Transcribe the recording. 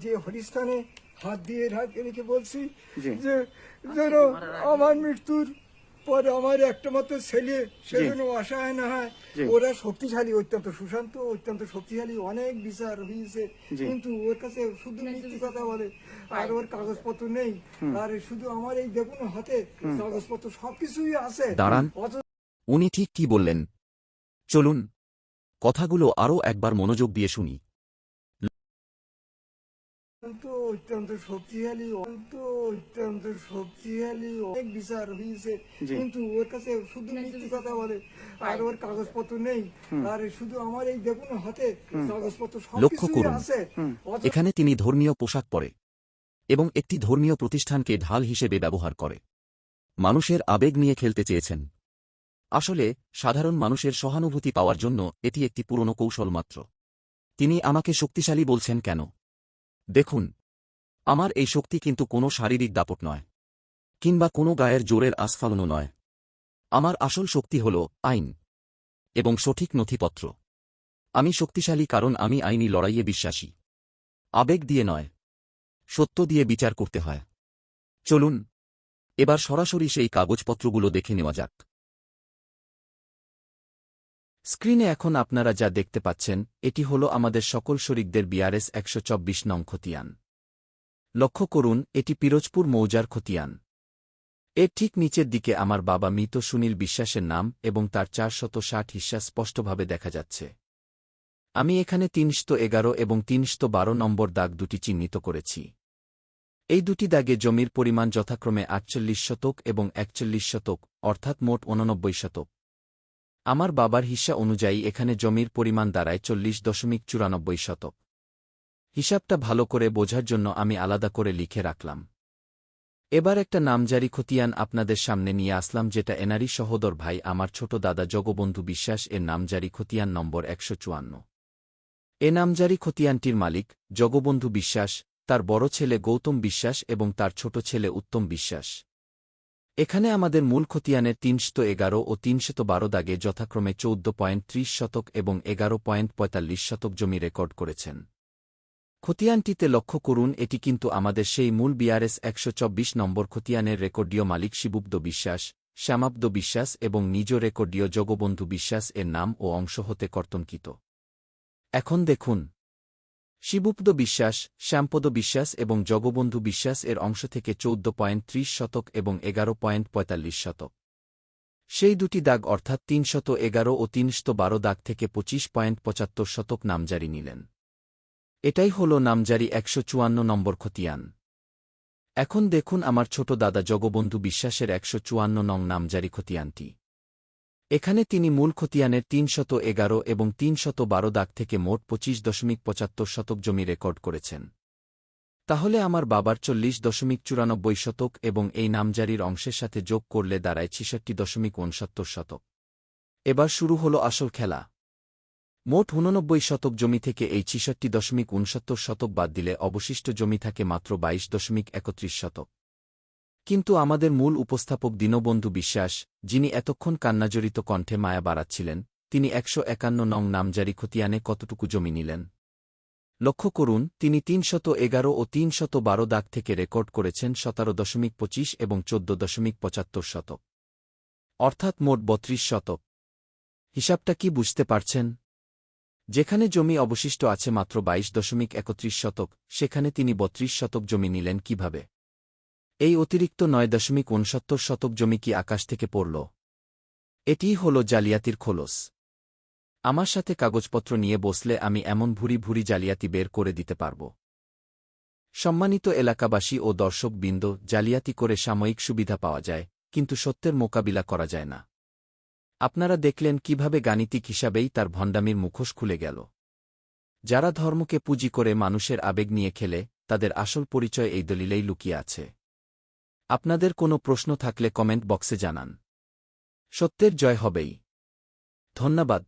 যে হরিস্থানে হাত দিয়ে রেখে বলছি জি। যে যেন আমার মৃত্যুর পরে আমার একটা মাত্র ছেলে সে জি। যেন অসহায় না হয়। জি। ওরা শক্তিশালী, অত্যন্ত সুশান্ত, অত্যন্ত শক্তিশালী, অনেক বিচার হয়েছে, জি। কিন্তু ওর কাছে শুধু মিথ্যে কথা বলে, আর ওর কাগজপত্র নেই। আর শুধু আমার এই দেখুন হাতে কাগজপত্র সবকিছুই আছে। দাঁড়ান। উনি ঠিক কি বললেন চলুন কথাগুলো আরও একবার মনোযোগ দিয়ে শুনি। অত্যন্ত শক্তিশালী, অত্যন্ত শক্তিশালী, অনেক বিচার হয়েছে, জি। কিন্তু ওর কাছে শুধু মিথ্যে কথা বলে, আর ওর কাগজপত্র নেই। আর শুধু আমার এই দেখুন হাতে কাগজপত্র লক্ষ্য সবকিছুই করুন, আছে। এখানে তিনি ধর্মীয় পোশাক পরে এবং একটি ধর্মীয় প্রতিষ্ঠানকে ঢাল হিসেবে ব্যবহার করে মানুষের আবেগ নিয়ে খেলতে চেয়েছেন। আসলে সাধারণ মানুষের সহানুভূতি পাওয়ার জন্য এটি একটি পুরনো কৌশল মাত্র। তিনি আমাকে শক্তিশালী বলছেন কেন? দেখুন, আমার এই শক্তি কিন্তু কোনো শারীরিক দাপট নয়, কিংবা কোনো গায়ের জোরের আস্ফালনও নয়। আমার আসল শক্তি হল আইন এবং সঠিক নথিপত্র। আমি শক্তিশালী কারণ আমি আইনি লড়াইয়ে বিশ্বাসী। আবেগ দিয়ে নয়, সত্য দিয়ে বিচার করতে হয়। চলুন এবার সরাসরি সেই কাগজপত্রগুলো দেখে নেওয়া যাক। স্ক্রিনে এখন আপনারা যা দেখতে পাচ্ছেন এটি হল আমাদের সকল শরিকদের বিআরএস ১২৪ নং খতিয়ান। লক্ষ্য করুন, এটি পিরোজপুর মৌজার খতিয়ান। এর ঠিক নিচের দিকে আমার বাবা মৃত সুনীল বিশ্বাসের নাম এবং তার ৪৬০ হিস্সা স্পষ্টভাবে দেখা যাচ্ছে। আমি এখানে ৩১১ এবং ৩১২ নম্বর দাগ দুটি চিহ্নিত করেছি। এই দুটি দাগে জমির পরিমাণ যথাক্রমে ৪৮ শতক এবং ৪১ শতক, অর্থাৎ মোট ৮৯ শতক। আমার বাবার হিস্সা অনুযায়ী এখানে জমির পরিমাণ দাঁড়ায় ৪০.৯৪ শতক। হিসাবটা ভালো করে বোঝার জন্য আমি আলাদা করে লিখে রাখলাম। এবার একটা নামজারি খতিয়ান আপনাদের সামনে নিয়ে আসলাম, যেটা এনারই সহোদর ভাই আমার ছোট দাদা জগবন্ধু বিশ্বাস এর নামজারি খতিয়ান নম্বর ১৫৪। এ নামজারি খতিয়ানটির মালিক জগবন্ধু বিশ্বাস, তার বড় ছেলে গৌতম বিশ্বাস এবং তার ছোট ছেলে উত্তম বিশ্বাস। এখানে আমাদের মূল খতিয়ানের ৩১১ ও ৩১২ দাগে যথাক্রমে ১৪.৩০ শতক এবং ১১.৪৫ শতক জমি রেকর্ড করেছেন। খতিয়ানটিতে লক্ষ্য করুন, এটি কিন্তু আমাদের সেই মূল বিআরএস ১২৪ নম্বর খতিয়ানের রেকর্ডীয় মালিক শিবুব্দ বিশ্বাস, শ্যামাব্দ বিশ্বাস এবং নিজ রেকর্ডীয় জগবন্ধু বিশ্বাস এর নাম ও অংশ হতে কর্তনকৃত। এখন দেখুন, শিবুব্দ বিশ্বাস, শ্যামপদ বিশ্বাস এবং জগবন্ধু বিশ্বাস এর অংশ থেকে ১৪.৩০ শতক এবং ১১.৪৫ শতক। সেই দুটি দাগ অর্থাৎ ৩১১ ও ৩১২ দাগ থেকে ২৫.৭৫ শতক নামজারি নিলেন। এটাই হল নামজারি ১৫৪ নম্বর খতিয়ান। এখন দেখুন আমার ছোট দাদা জগবন্ধু বিশ্বাসের ১৫৪ নং নামজারি খতিয়ানটি। এখানে তিনি মূল খতিয়ানের ৩১১ এবং ৩১২ দাগ থেকে মোট ২৫.৭৫ শতক জমি রেকর্ড করেছেন। তাহলে আমার বাবার ৪০.৯৪ শতক এবং এই নামজারির অংশের সাথে যোগ করলে দাঁড়ায় ৬৬.৬৯ শতক। এবার শুরু হল আসল খেলা। মোট ৮৯ শতক জমি থেকে এই ৬৬.৬৯ শতক বাদ দিলে অবশিষ্ট জমি থাকে মাত্র ২২.৩১ শতক। কিন্তু আমাদের মূল উপস্থাপক দীনবন্ধু বিশ্বাস, যিনি এতক্ষণ কান্নাজড়িত কণ্ঠে মায়া বাড়াচ্ছিলেন, তিনি ১৫১ নং নামজারি খতিয়ানে কতটুকু জমি নিলেন? লক্ষ্য করুন, তিনি ৩১১ ও ৩১২ দাগ থেকে রেকর্ড করেছেন ১৭.২৫ এবং ১৪.৭৫ শতক, অর্থাৎ মোট ৩২ শতক। হিসাবটা কি বুঝতে পারছেন? যেখানে জমি অবশিষ্ট আছে মাত্র ২২.৩১ শতক, সেখানে তিনি ৩২ শতক জমি নিলেন কিভাবে? এই অতিরিক্ত ৯.৬৯ শতক জমি কি আকাশ থেকে পড়ল? এটিই হল জালিয়াতির খোলস। আমার সাথে কাগজপত্র নিয়ে বসলে আমি এমন ভুরি ভুরি জালিয়াতি বের করে দিতে পারব। সম্মানিত এলাকাবাসী ও দর্শকবৃন্দ, জালিয়াতি করে সাময়িক সুবিধা পাওয়া যায়, কিন্তু সত্যের মোকাবিলা করা যায় না। আপনারা দেখলেন কিভাবে গাণিতিক হিসাবেই তার ভণ্ডামির মুখোশ খুলে গেল। যারা ধর্মকে পুঁজি করে মানুষের আবেগ নিয়ে খেলে, তাদের আসল পরিচয় এই দলিলেই লুকিয়ে আছে। আপনাদের কোনো প্রশ্ন থাকলে কমেন্ট বক্সে জানান। সত্যের জয় হবেই। ধন্যবাদ।